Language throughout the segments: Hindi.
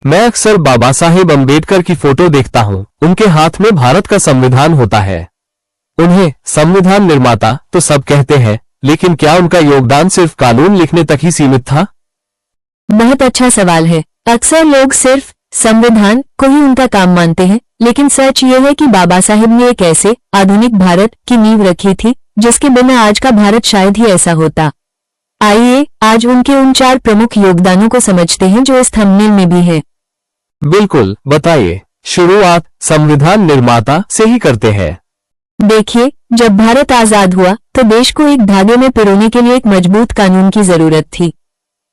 मैं अक्सर बाबा साहेब अम्बेडकर की फोटो देखता हूँ। उनके हाथ में भारत का संविधान होता है। उन्हें संविधान निर्माता तो सब कहते हैं, लेकिन क्या उनका योगदान सिर्फ कानून लिखने तक ही सीमित था? बहुत अच्छा सवाल है। अक्सर लोग सिर्फ संविधान को ही उनका काम मानते हैं, लेकिन सच ये है कि बाबा साहेब ने एक ऐसे आधुनिक भारत की नींव रखी थी जिसके बिना आज का भारत शायद ही ऐसा होता। आइए आज उनके उन 4 प्रमुख योगदानों को समझते हैं जो इस थंबनेल में भी है। बिल्कुल, बताइए। शुरुआत संविधान निर्माता से ही करते हैं। देखिए, जब भारत आजाद हुआ तो देश को एक धागे में पिरोने के लिए एक मजबूत कानून की जरूरत थी।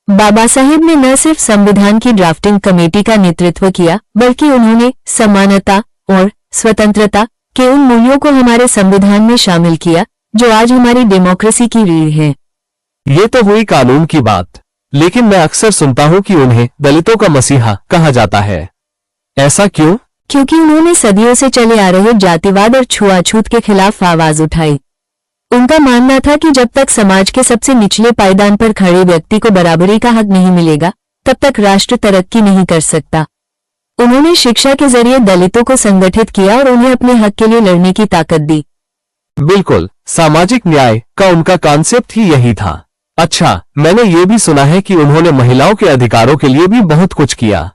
बाबा साहेब ने न सिर्फ संविधान की ड्राफ्टिंग कमेटी का नेतृत्व किया, बल्कि उन्होंने समानता और स्वतंत्रता के उन मूल्यों को हमारे संविधान में शामिल किया जो आज हमारी डेमोक्रेसी की रीढ़ है। ये तो हुई कानून की बात, लेकिन मैं अक्सर सुनता हूँ कि उन्हें दलितों का मसीहा कहा जाता है। ऐसा क्यों? क्योंकि उन्होंने सदियों से चले आ रहे जातिवाद और छुआछूत के खिलाफ आवाज उठाई। उनका मानना था कि जब तक समाज के सबसे निचले पायदान पर खड़े व्यक्ति को बराबरी का हक नहीं मिलेगा, तब तक राष्ट्र तरक्की नहीं कर सकता। उन्होंने शिक्षा के जरिए दलितों को संगठित किया और उन्हें अपने हक के लिए लड़ने की ताकत दी। बिल्कुल, सामाजिक न्याय का उनका कॉन्सेप्ट ही यही था। अच्छा, मैंने ये भी सुना है कि उन्होंने महिलाओं के अधिकारों के लिए भी बहुत कुछ किया।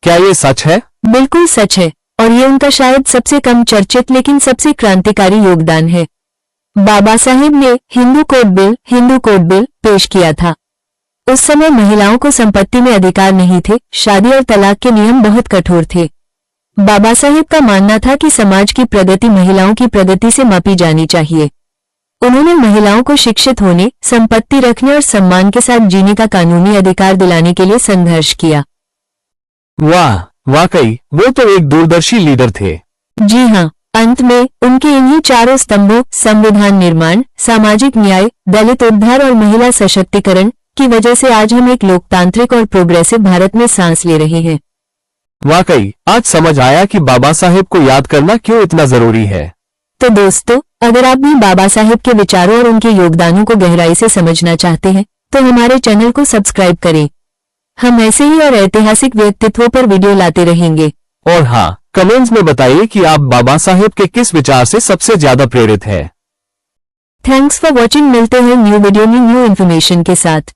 क्या ये सच है? बिल्कुल सच है, और ये उनका शायद सबसे कम चर्चित लेकिन सबसे क्रांतिकारी योगदान है। बाबा साहेब ने हिंदू कोड बिल पेश किया था। उस समय महिलाओं को संपत्ति में अधिकार नहीं थे, शादी और तलाक के नियम बहुत कठोर थे। बाबा साहेब का मानना था कि समाज की प्रगति महिलाओं की प्रगति से मापी जानी चाहिए। उन्होंने महिलाओं को शिक्षित होने, संपत्ति रखने और सम्मान के साथ जीने का कानूनी अधिकार दिलाने के लिए संघर्ष किया। वाह, वाकई वो तो एक दूरदर्शी लीडर थे। जी हाँ, अंत में उनके इन्हीं 4 स्तंभों संविधान निर्माण, सामाजिक न्याय, दलित उद्धार और महिला सशक्तिकरण की वजह से आज हम एक लोकतांत्रिक और प्रोग्रेसिव भारत में सांस ले रहे हैं। वाकई आज समझ आया कि बाबा साहेब को याद करना क्यों इतना जरूरी है। तो दोस्तों, अगर आप भी बाबा साहेब के विचारों और उनके योगदानों को गहराई से समझना चाहते हैं तो हमारे चैनल को सब्सक्राइब करें। हम ऐसे ही और ऐतिहासिक व्यक्तित्वों पर वीडियो लाते रहेंगे। और हाँ, कमेंट्स में बताइए कि आप बाबा साहेब के किस विचार से सबसे ज्यादा प्रेरित है। Thanks for watching. मिलते हैं न्यू वीडियो में न्यू इन्फॉर्मेशन के साथ।